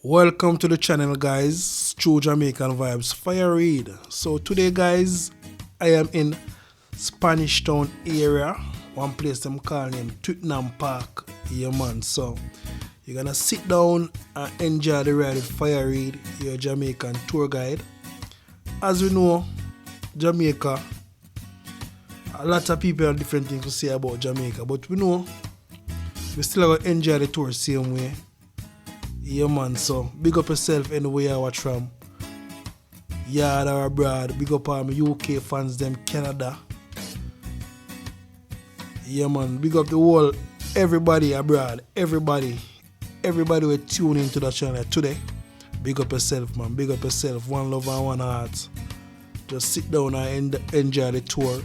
Welcome to the channel, guys. True Jamaican Vibes Fire Read. So today, guys, I am in Spanish Town area, one place them call name Twickenham Park. Yeah, man. So you're gonna sit down and enjoy the ride with Fire Read, your Jamaican tour guide. As we know, Jamaica, a lot of people have different things to say about Jamaica, but we know we still gonna enjoy the tour same way. Yeah, man, so big up yourself anywhere you watch from. Yard or abroad. Big up all my UK fans, them Canada. Yeah, man, big up the whole, everybody abroad, everybody will tune into the channel today. Big up yourself, man, big up yourself. One love and one heart. Just sit down and enjoy the tour.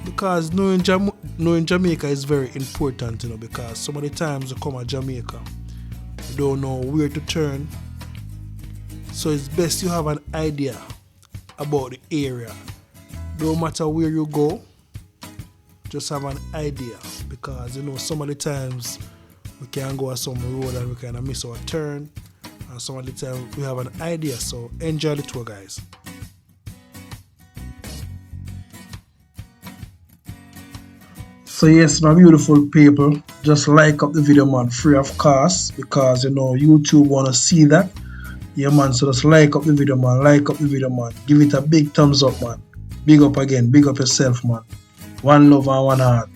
Because knowing Jamaica is very important, you know, because some of the times you come to Jamaica, you don't know where to turn, so it's best you have an idea about the area. Don't matter where you go, just have an idea, because you know some of the times we can go on some road and we kind of miss our turn, and some of the time we have an idea. So enjoy the tour, guys. So yes, my beautiful people, just like up the video, man, free of cost, because you know YouTube wanna see that. Yeah, man, so just like up the video, man, give it a big thumbs up, man. Big up again, big up yourself, man. One love and one heart.